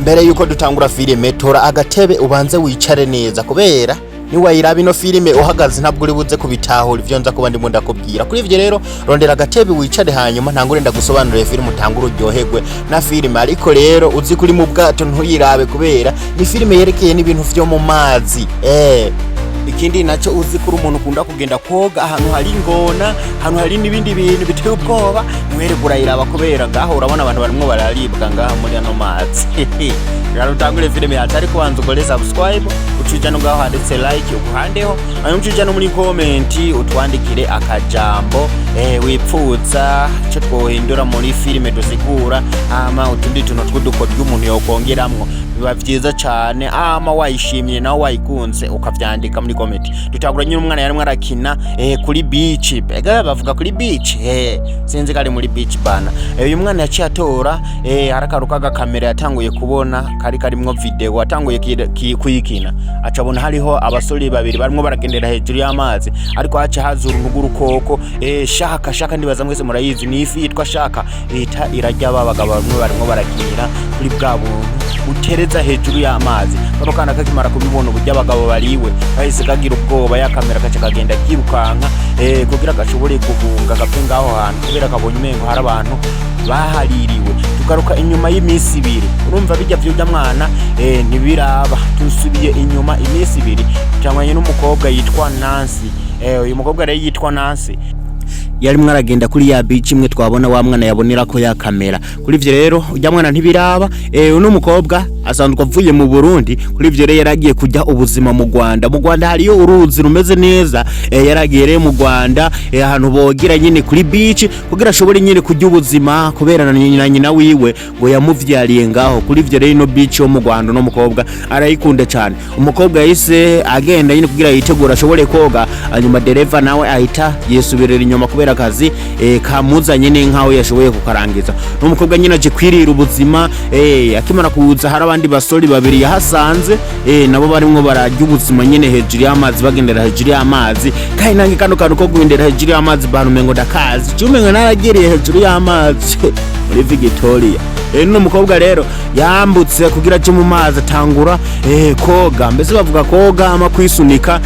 mbere yuko dutangura filime tora agatebe ubanze wicare neza kubera niwayiraba ino filime uhagaze ntabwo uri buze kubitahura ivyo nza kuba ndimo ndakubwira. Kuri ivyo rero rondera agatebe wicare hanyuma ntangure ndagusobanurira filime utangura uryoherwe na filime. Ariko rero uzi kuri mu bwato ntuyirabe kubera ni filime yerekeye n'ibintu vyo mu mazi. Ikindi naco uzi kuri umuntu ukunda kugenda koga ahantu hari ingona, ahantu hari n'ibindi bintu biteye ubwoba, niwere burayiraba kubera ngaho urabona abantu barimo bararibwa ngaho muri ano mazi. Rero utangure filime yacu ariko wanze ugore subscribe, ucije no ngaho handitse like ukuhandeho, hanyuma ucije no muri comment utwandikire akajambo wipfuza cyo twohindura muri filime dusigura ama utundi tuntu tw'udukoryo umuntu yokongeramwo biba vyiza cyane ama wayishimiye nawe wayikunze ukavyandika muri comment. Tutagura nyine umwana yarimwe arakina kuri beach, bega bavuga kuri beach sinzi kari muri beach bana. Uyu mwana yaciye atora harakaruka kamera yatanguye kubona kari karimwo video atanguye kuyikina acabona hariho abasore babiri barimo baragendera hejuru y'amazi ariko hace hazura urugurukoko shaka ndibaza mwese murayizi ni ifi yitwa shaka irajya babagabo bamwe barimo barakinira kuri bwa buntu utereza hejuru y'amazi. Bano kana kakimara kubibona uburyo abagabo bariwe bahise kagira ubwoba ya kamera kace kagenda kirukanka kugira gashobore guhunga gapfe ngaho hantu kubera kabonye umengo hari abantu bahaririwe. Tugaruka inyuma y'imisi 2 urumva bijya vy'ujya mwana ntibiraba tusubiye inyuma imisi 2 cyangwanye n'umukobwa yitwa Nancy. Uyu mukobwa rero yitwa Nancy yari mwaragenda kuri ya beach imwe twabona wa mwana yabonera ko ya kamera. Kuri ivyo rero ujya mwana ntibiraba uno mukobwa asanzwe avuye mu Burundi. Kuri ivyo rero yaragiye kujya ubuzima mu Rwanda. Mu Rwanda hariyo uruzi rumeze neza yaragiye rero mu Rwanda ahantu bogira nyine kuri beach kugira ashobore nyine kujya ubuzima kubera na nyina wiwe ngo yamuvyariye ngaho. Kuri ivyo rero no beach yo mu Rwanda no mukobwa arayikunda cyane. Umukobwa yise agenda nyine kugira yitegura ashobore koga hanyuma dereva nawe ahita yesubirira inyuma kubera akazi kamuzanye n'inkawe yashoboye kukarangiza. N'umukobwa nyine aje kwirira ubuzima akimara kuza hari abandi basori babiri yahasanze nabo barimo barajya ubuzima nyine hejuru y'amazi bagendera hejuru y'amazi. Kai nange kano kantu ko guhendera hejuru y'amazi bantu mengo ndakazi cyumenga naragiriye hejuru y'amazi muri Victoria. No mukobwa rero yambutse kugira cyo mu mazi atangura koga. Mbese bavuga koga ama kwisunika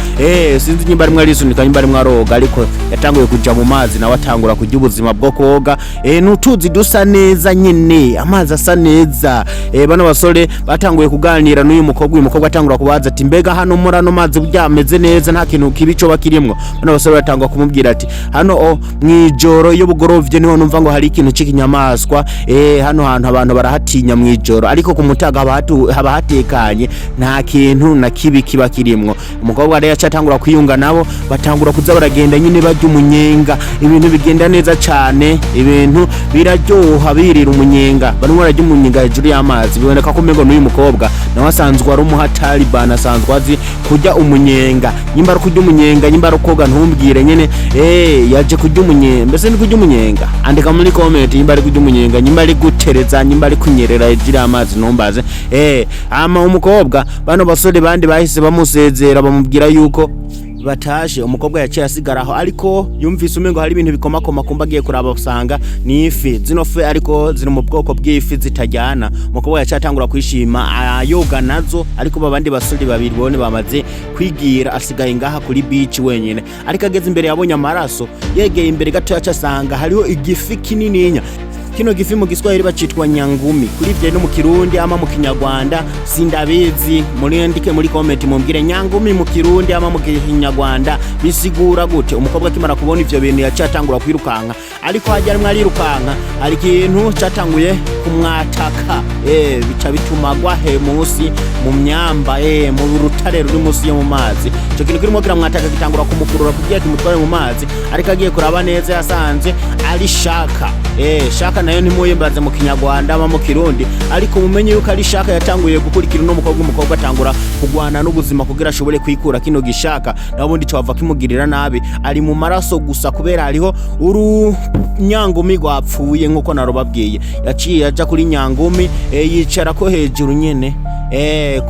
sinzi nyimba rimwe arisunika nyimba rimwe aroga ariko yatanguye kuja mu mazi nawe atangura kujya ubuzima bwo koga. Nutuzi dusa neza nyine amazi asa neza. Bano basore batanguye kuganira n'uyu mukobwa. Uyu mukobwa atangura kubaza ati mbega hano muri ano mazi byameze neza nta kintu kibico bakirimwo. Bano basore batangwa kumubwira ati hano mwijoro yo bugorovye niho numva ngo hari ikintu c'ikinyamaswa hano hantu abantu barahatinya mwijoro ariko ku mutaga haba hatekanye nta kintu na kibi kiba kirimwo. Umukobwa rero yacatangura kwiyunga nabo batangura kuza baragenda nyine bajya umunyenga. Ibintu bigenda neza cyane, ibintu biraryoha birira umunyenga. Barimo barajya umunyenga hejuru y'amazi. Biboneka ko mengo n'uyu mukobwa nawe asanzwe ari umuhatari bana asanzwe azi kujya umunyenga. Nyimba ari kujya umunyenga nyimba ari koga ntumbwire nyene yaje kujya umunyenga. Mbese ni kujya umunyenga andika muri comment nyimba ari kujya umunyenga nyimba ari gutereza nyimba ari kunyerera hejuru y'amazi ntumbaze. Ama umukobwa bano basore bandi bahise bamusezera bamubwira yuko batashe. Umukobwa yaciye asigaraho ariko yumvise umengo hari ibintu bikomakoma kumbagiye kuraba usanga ni ifi. Zino fi ariko ziri mu bwoko bw'ifi zitajyana. Umukobwa yaciye atangura kwishima yoga nazo ariko babandi basuri babiri bone bamaze kwigira asigaye ngaha kuri beach wenyine. Ariko ageze imbere yabonye amaraso yegeye imbere gato yacasanga hariho igifi kinininya. Kino gifi mu Giswahili bacitwa nyangumi. Kuri ivyo no mu Kirundi ama mu Kinyarwanda sindabizi. Muri ndike muri comment mumbwire nyangumi mu Kirundi ama mu Kinyarwanda bisigura gute. Umukobwa kimara kubona ivyo bintu yacatangura kwirukanka ariko hajya rimwe arirukanka ari kintu catanguye kumwataka bica bitumagwa munsi mu myamba mu rutare ruri munsi yo mu mazi. Cyo kintu kirimo kiramwataka kitangura kumukurura kugira ati mutware mu mazi ariko agiye kuraba neza yasanze ari shaka. Shaka nayo ntimuyimbaze mu Kinyarwanda ama mu Kirundi ariko mumenye yuko ari shaka yatanguye gukurikira no umukobwa atangura kugwana n'ubuzima kugira ashobore kwikura kino gishaka. Nabundi cyo bava kimugirira nabi ari mu maraso gusa kubera hariho nyangumi gwapfuye nkuko narobabwiye. Yaciye yaja kuri nyangumi yicara ko hejuru nyene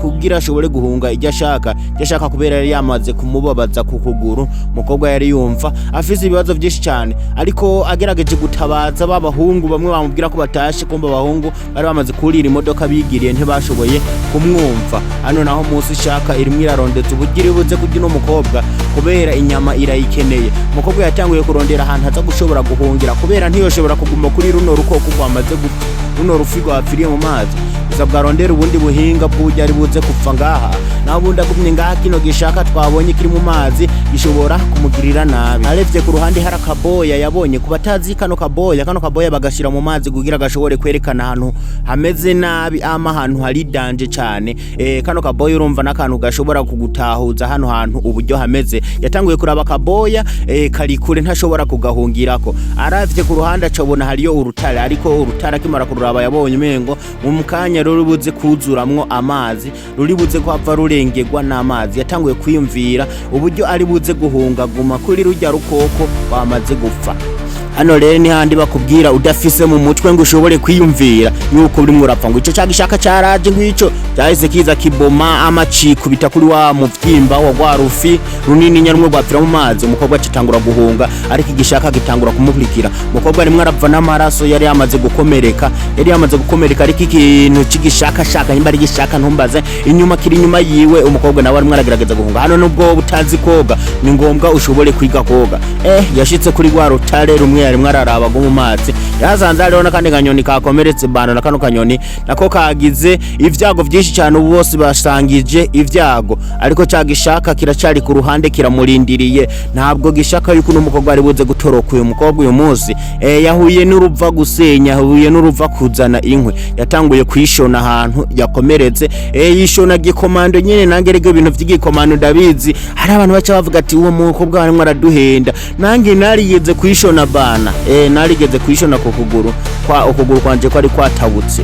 kugira ashobore guhunga ijya ashaka kubera yari yamaze kumubabaza ku kuguru. Umukobwa yari yumva afise ibibazo byinshi cyane, ariko agerageje gutabaza babahungu bamwe bamubwira ko batashe, kumba abahungu bari bamaze kurira imodoka bigiriye ntibashoboye kumwumva. Hano naho munsi shaka irimwe irarondetse ubugire buze kugira umukobwa kubera inyama irayikeneye. Umukobwa yatanguye kurondera ahantu aza gushobora guhungira kubera ntiyoshobora kuguma kuri runo rukoko rwamaze gupfa, runo rufi rwapfiriye mu mazi. Bisabwa arondera ubundi buhinga bw'ujya ari buze kupfa ngaha, naho ubundi agumye ngaha kino gishaka twabonye kiri mu mazi gishobora kumugirira nabi. Arevye ku ruhande hari akaboya yabonye, ku batazi kano kaboya bagashira mu mazi kugira gashobore kwerekana ahantu hameze nabi ama ahantu hari danje cyane. Kano kaboya urumva n'akantu gashobora kugutahuza hano hantu uburyo hameze. Yatanguye kuraba kaboya kari kure ntashobora kugahungirako. Aravye ku ruhande acabona hariyo urutare, ariko urutare akimara kuraba yabonye mengo mu mukanya ruri buze kuzuramwo amazi, ruri buze kwava rurengerwa n'amazi. Yatanguye kwiyumvira uburyo ari buze guhunga guma kuri rujya rukoko wamaze gupfa. Hano rero ni handi bakubwira udafise mu mutwe ngo ushobore kwiyumvira yuko uri murapfa, ngo ico cyagishaka cyaraje ngwico cyahise kiza kiboma amaciko bita kuri wa muvyimba wa gwarufi runini nyarumwe bwapfira mu mazi. Umukobwa acitangura guhunga, ariko igishaka gitangura kumukurikira. Umukobwa arimwe arava n'amaraso, yari yamaze gukomereka, ariko ikintu cigishaka nyimba ari gishaka ntumbaze inyuma kiri inyuma yiwe. Umukobwa nawe arimwe aragerageza guhunga. Hano nubwo butazi koga ni ngombwa ushobore kwiga koga. Yashitse kuri gwa rutare rumwe yarimwe araraba go mu mazi, yazanze rero nakandi kanyoni kakomeretse bana, nakano kanyoni nako kagize ivyago byinshi cyane. Ubu bose basangije ivyago, ariko cyagishaka kiracari ku ruhande kiramurindiriye. Ntabwo gishaka yuko n'umukobwa ari buze gutoroka uyu mukobwa uyu munsi. Yahuye n'uruva gusenya, yahuye n'uruva kuzana inkwi, yatanguye kwishona ahantu yakomeretse. Yishona gikomando nyene, nangerege ibintu vy'igikomando ndabizi. Hari abantu baca bavuga ati uwo mukobwa arimo araduhenda. Nange narigeze kwishona bana, narigeze kwishona ku kuguru ukuguru kwanje kwari kwatabutse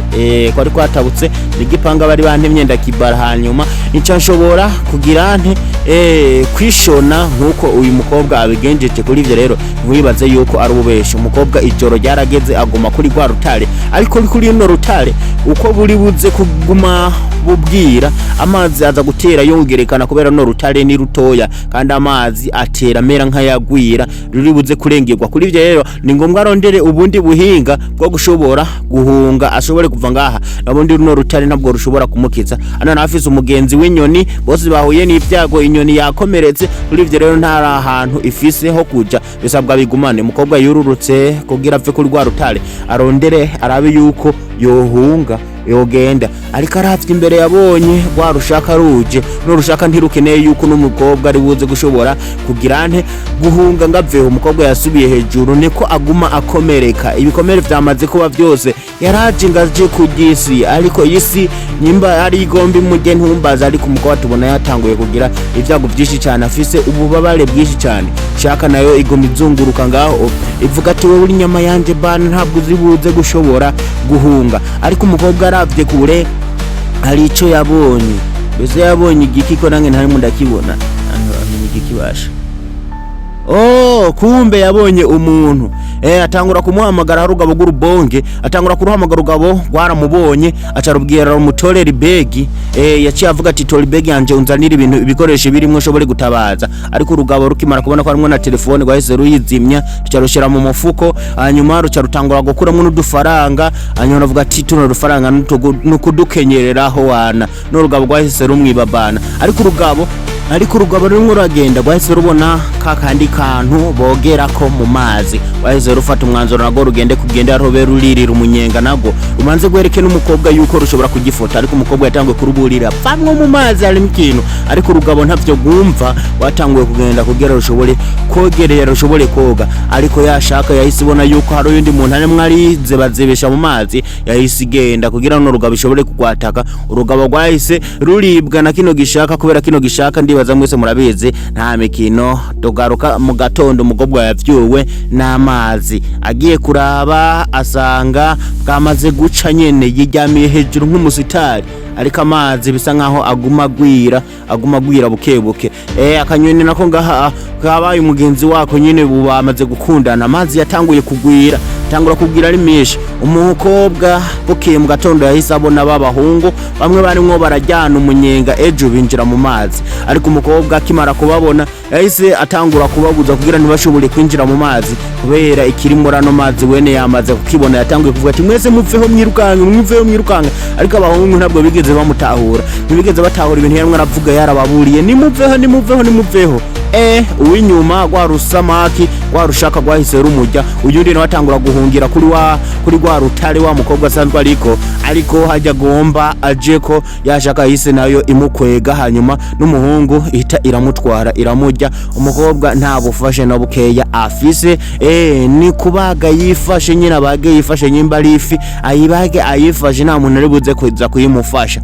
n'igipanga bari bantemye ndakibara. Hanyuma nicyo nshobora kugira nte kwishona nkuko uyu mukobwa abigenjeje. Kuri ivyo rero nwibaze yuko ari ububesha. Umukobwa ijoro ryarageze aguma kuri gwa rutare, ariko kuri no rutare uko buri buze kuguma bubwira amazi aza gutera yongerekana, kubera no rutare ni rutoya kandi amazi atera mera nk'ayagwira ruri buze kurengerwa. Kuri ivyo rero ni ngombwa arondere ubundi buhinga bwo gushobora guhunga ashobore kuva ngaha, nabundi runo rutare ntabwo rushobora kumukiza. Ana nafise umugenzi w'inyoni, bose bahuye n'ivyago, inyoni yakomeretse. Kuri ivyo rero ntara ahantu ifise ho kuja, bisabwa bigumane. Umukobwa yururutse kugira apfe kuri gwa rutare, arondere arabe yuko yohunga yogenda, ariko arafite imbere yabonye gwa rushaka ruje. No rushaka ntirukeneye yuko n'umukobwa ari buze gushobora kugira nte guhunga ngaveho. Umukobwa yasubiye hejuru, niko aguma akomereka. Ibikomere vyamaze kuba byose, yaraje ngaje kugisi, ariko yisi nyimba ari igombi mujye ntumbaza. Ariko umukobwa tubona yatanguye kugira ivyago byinshi cyane, afise ububabare bwinshi cyane. Shaka nayo igomba izunguruka ngaho ivuga ati wowe uri nyama yanje bana, ntabwo uzibuze gushobora guhunga. Ariko umukobwa aravye kure hari ico yabonye, bese yabonye igiki ko nange ntari mundakibona. Igikibasha kumbe yabonye umuntu. Atangura kumuhamagara harugabo gurubonge, atangura kuruhamagara ugabo gwaramubonye, acarubwira umutorera ibegi. Yaciye avuga ati tori begi yanje unzanira ibintu ibikoresho birimo shobore gutabaza. Ariko urugabo rukimara kubona ko arimwe na telefone gwahise ruyizimya, rucarushira mu mufuko. Hanyuma rucarutangura gukuramo n'udufaranga, hanyuma avuga ati tuno rufaranga nukudukenyereraho wana. N'urugabo gwahise rumwibabana. Ariko urugabo rumwe ruragenda gwahise rubona kakandi kantu bogerako mu mazi. Wahise rufata umwanzuro nago rugende kugenda robe ruririra umunyenga nago umanze gwereke n'umukobwa yuko rushobora kugifota. Ariko umukobwa yatanguye kuruburira famwe mu mazi ari mkintu, ariko urugabo ntavyo gumva. Watanguye kugenda kugera rushobore kogerera rushobore koga. Ariko yashaka yahise ibona yuko hari undi muntu arimwe ari zebazebesha mu mazi, yahise igenda kugira no rugabo ishobore kugwataka. Urugabo gwahise ruribwa na kino gishaka, kubera kino gishaka ndibaza mwese murabizi nta mikino. Dogaruka mu gatondo umukobwa yavyuwe n'amazi, agiye kuraba asanga bwamaze guca nyene, yijyamiye hejuru nk'umusitari. Ariko amazi bisa nkaho aguma gwira bukebuke. Akanyoni nako ngaha kabaye umugenzi wako nyine bamaze gukundana. Amazi yatanguye kugwira, atangura kubwira ari menshi. Umukobwa bukeye mu gatondo yahise abona babahungu bamwe barimwo barajyana umunyenga ejo binjira mu mazi, ariko umukobwa akimara kubabona yahise atangura kubabuza kugira ntibashobore kwinjira mu mazi kubera ikiri muri ano mazi wene yamaze kukibona. Yatanguye kuvuga ati mwese mupfeho mwirukanga, ariko abahungu ntabwo bigeze bamutahura, ntibigeze batahura ibintu yarimo aravuga. Yarababuriye nimupfeho. Uwinyuma gwa rusamaki gwa rushaka gwahise rumujya, uyundi nawe atangura guhungira kuri gwa rutare wa mukobwa asanzwe ariko hajya gomba ajeko yashaka hise nayo imukwega, hanyuma n'umuhungu ihita iramutwara iramujya. Umukobwa nta bufashe na bukeya afise, ni kubaga yifashe nyina abage yifashe nyimba arifi ayibage ayifashe, nta muntu ari buze kuza kuyimufasha.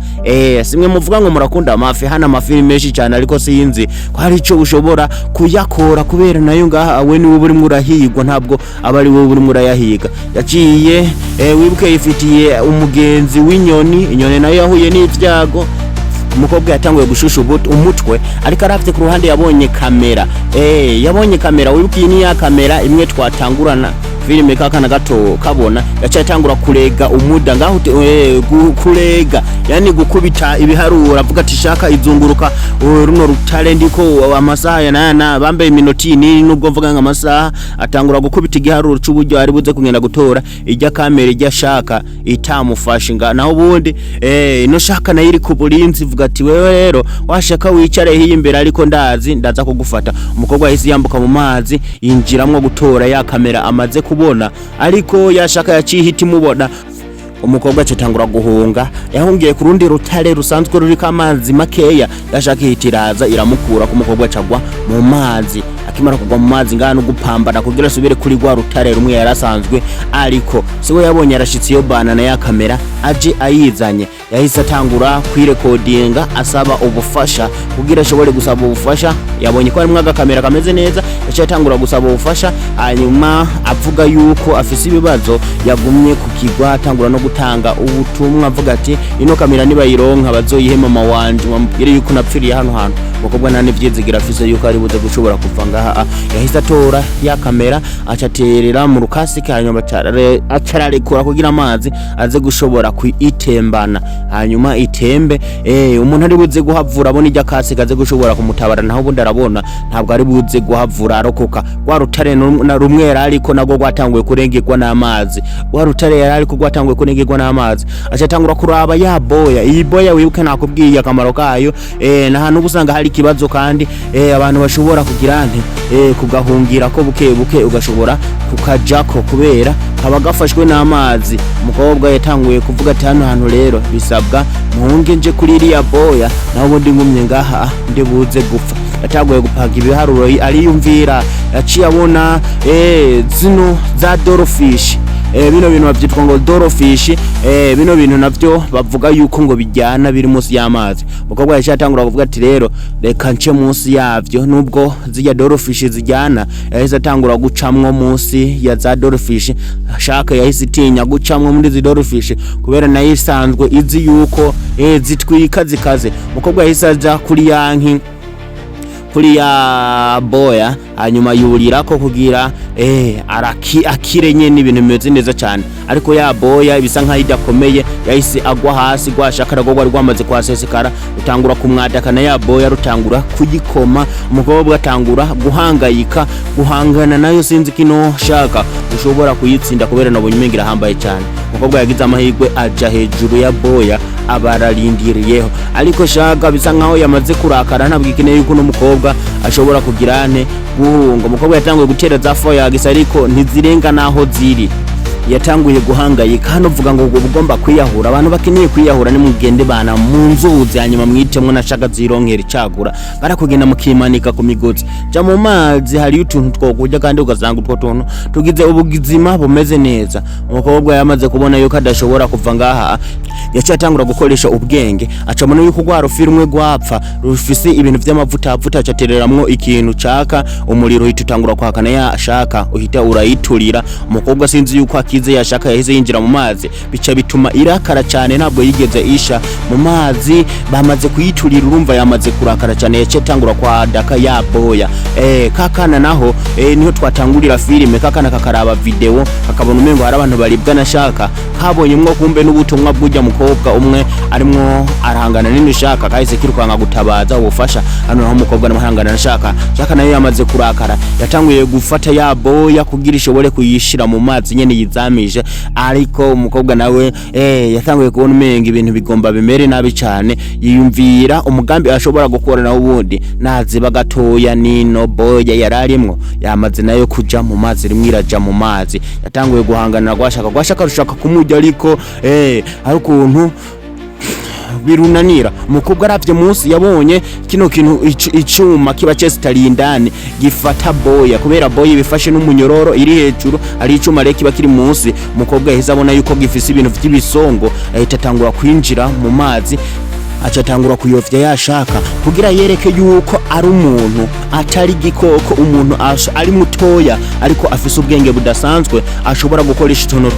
Simwe muvuga ngo murakunda amafi, hana amafi menshi cyane, ariko sinzi ko hari ico ushobora kuyakora kubera nayo ngaha we ni buri murahigwa, ntabwo abari we buri murayahiga. Yaciye wibuke yifitiye umugenzi w'inyoni nayo yahuye n'ivyago. Umukobwa yatanguye gushusha umutwe, ariko arafite ku ruhande yabonye kamera. Wibuke ni ya kamera imwe twatangurana filime kakana gato kabona, yacatangura kurega umuda ngaho kurega, yani gukubita ibiharura avuga ati shaka izunguruka runo rutare ndiko amasaha yana bambaye iminoti nini, nubwo mvuga nga amasaha atangura gukubita igiharuro c'uburyo ari buze kugenda gutora ijya kamera ijya shaka itamufashe nga naho ubundi ino shaka nayo iri ku burinzi vuga ati wewe rero washaka wicare hiyi imbere, ariko ndaza kugufata. Umukobwa yahise yambuka mu mazi yinjiramwo gutora ya kamera amaze kubona, ariko yashaka yacihita imubona. Umukobwa acitangura guhunga, yahungiye ku rundi rutare rusanzwe ruriko amazi makeya, yashaka ihitiraza iramukura ku mukobwa acagwa mu mazi. Akimara kugwa mu mazi ngano gupambana kugira subire kuri gwa rutare rumwe yarasanzwe, ariko siwe yabonye yarashitse yo banana ya kamera aje ayizanye. Yahise atangura kwirekodinga asaba ubufasha kugira ashobore gusaba ubufasha. Yabonye ko harimwo agakamera kameze neza, yacatangura gusaba ubufasha, hanyuma avuga yuko afise ibibazo. Yagumye kukigwa atangura no gutanga ubutumwa avuga ati ino kamera nibayironka bazoyihe mama wanje, bamubwire yuko napfiriye hano hantu. Umukobwa nane vyizigira afise yuko ari buze gushobora kuva ngaha. Yahise atora ya kamera acaterera mu rukasi, hanyuma acararekura kugira amazi aze gushobora kuitembana, hanyuma itembe. Umuntu ari buze guhavura abona ijya kasi kaze gushobora kumutabara, naho ubundi arabona ntabwo ari buze guhavura arokoka. Gwa rutare na rumwe yariko nago gwatanguye kurengegwa n'amazi, gwa rutare yariko gwatanguye kurengegwa n'amazi. Acatangura kuraba ya boya, iyi boya wibuke nakubwiye akamaro kayo. Na hano ubusanga hari kibazo kandi abantu bashobora kugira kugahungira ko buke ugashobora kukajako kubera kaba gafashwe n'amazi. Umukobwa yatanguye kuvuga ati hano hantu rero bisabwa muhunge nje kuri iriya boya, naho ubundi ngumye ngaha ndibuze gupfa. Yatanguye gupanga ibiharuro ariyumvira, yaciye abona zino za dolphish. Bino bintu bavyitwa ngo dolphish, bino bintu navyo bavuga yuko ngo bijyana biri munsi y'amazi. Umukobwa yacatangura kuvuga ati rero reka nce munsi yavyo, nubwo zijya dolphish zijyana. Yahise atangura gucamwo munsi ya za dolphish, shaka yahise itinya gucamwo muri zi dolphish kubera nayo isanzwe izi yuko zitwika zikaze. Umukobwa yahise aja kuri yanki kuri ya boya, hanyuma yurirako kugira akire nyene ibintu bimeze neza cyane, ariko ya boya bisa nka idakomeye. Yahise agwa hasi gwashaka ragogwa rwamaze kwasesekara, rutangura kumwadaka na ya boya rutangura kuyikoma. Umukobwa atangura guhangayika guhangana nayo, sinzi kino shaka ushobora kuyitsinda kubera nabonye umengira hambaye cyane. Umukobwa yagize amahirwe aja hejuru ya boya abararindiriyeho, ariko shaka bisa nkaho yamaze kurakara, ntabwikeneye yuko n'umukobwa ashobora kugirane guhunga. Umukobwa yatanguye gutera za foyagisa, ariko ntizirenga naho ziri. Yatanguye guhangayika, hano vuga ngo ugomba kwiyahura. Abantu bakeneye kwiyahura ni mugende bana mu nzuzi, hanyuma mwitemwe na shaka zironkera icagura, barakugenda mukimanika ku migozi. Ja mu mazi hari utuntu twokujya kandi ugazanga utwo tuntu tugize ubugizima bumeze neza. Umukobwa yamaze kubona yuko adashobora kuva ngaha, yacatangura gukoresha ubwenge, acamona yuko gwaro firumwe gwapfa rufise ibintu vy'amavuta acatereramwo ikintu caka umuriro uhita utangura kwakana ya shaka uhita urayiturira. Umukobwa sinzi yuko akize yashaka yahise yinjira mu mazi bica bituma irakara cyane ntabwo yigeze isha mu mazi bamaze kuyiturira urumva yamaze kurakara cyane yace tangura kwa daka ya boya kakana naho niho twatangurira filime kakana kakaraba video kakabona umengo hari abantu baribwa nashaka kabonye mwo kumbe n'ubutumwa bw'ujya mukobwa umwe arimwo arahangana n'inishaka kahise kirukanga gutabaza ubufasha hano naho umukobwa n'amahangana nashaka shaka nayo yamaze kurakara yatanguye gufata ya boya kugira ishobore kuyishira mu mazi nyene yizamije ariko umukobwa nawe yatanguye kubona umenga ibintu bigomba bimere nabi cyane yiyumvira umugambi ashobora gukora nawo ubundi naziba gatoya nino boya yararimwo yamaze nayo kuja mu mazi rimwe iraja mu mazi yatanguye guhangana gwashaka rushaka kumujya ariko ari ukuntu birunanira umukobwa aravye munsi yabonye kino kintu icuma kiba cesitari indani gifata boya kubera boya bifashe n'umunyororo iri hejuru ari icuma reki kiba kiri munsi umukobwa yaheze abona yuko gifise ibintu vy'ibisongo ahita atangura kwinjira mu mazi acatangura kuyovya yashaka kugira yereke yuko ari umuntu atari gikoko umuntu ari mutoya ariko afise ubwenge budasanzwe ashobora gukoresha itono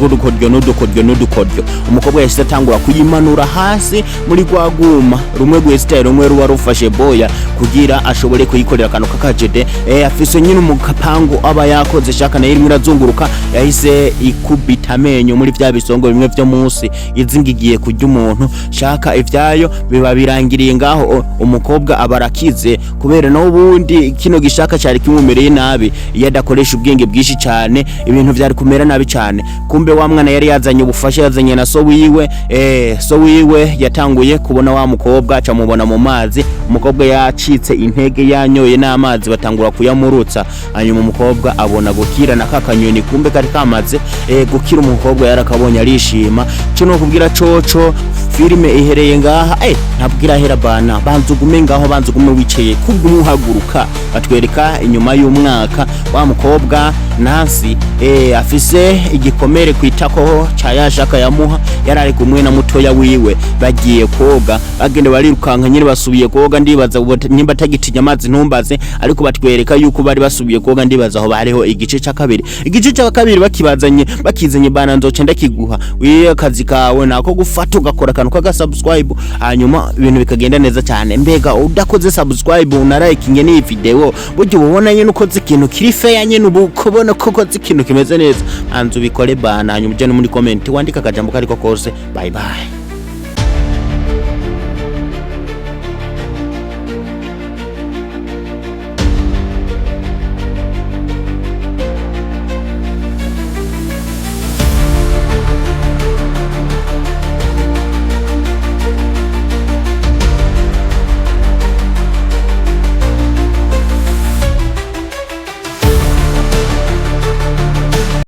n'udukodyo umukobwa yahise atangura kuyimanura hasi muri gwaguma rumwe gwesitari rumwe ruba rufashe boya kugira ashobore kuyikorera kano kakajede afise nyine umukapangu aba yakoze shaka nayo rimwe irazunguruka yahise ikubita amenyo muri vya bisongo bimwe vyo munsi izingigiye kurya umuntu shaka ivyayo biba birangiriye ngaho umukobwa abarakize kubera no ubundi kino gishaka cyari kimumereye nabi iyo adakoresha ubwenge bwishi cyane ibintu byari kumera nabi cyane kumbe wa mwana yari yazanye ubufasha yazanye na so wiwe yatanguye kubona wa mukobwa acamubona mu mazi umukobwa yacitse intege yanyoye n'amazi batangura kuyamurutsa hanyuma umukobwa abona gukira na kakanyoni kumbe kari kamaze gukira umukobwa yarakabonye arishima cyo kubwira coco filime ihereye ngaha ntabwira hera bana banzugume ngaho banzugume wicaye kubwumuhaguruka batwereka inyuma y'umwaka wa mukobwa Nancy afise igikomere kwitako cyayashaka yamuha yarari kumwe na mutoya wiwe bagiye koga bagende barirukanka nyine basubiye koga ndibaza nimba tagitinya amazi ntumbaze ariko batwereka yuko bari basubiye koga ndibaza aho bariho igice cya kabiri bakizanye bana nzoce ndakiguha wiye akazi kawe nako gufata ugakora kantu kagasubscribe hanyuma ibintu bikagenda neza cyane mbega udakoze subscribe unarayikinge ni video buryo ubona nyine ukoze ikintu kiri fair nyine ubukobona koko ikintu kimeze neza anzu bikore bana hanyuma uje no muri comment wandika akajambo kariko kose bye bye.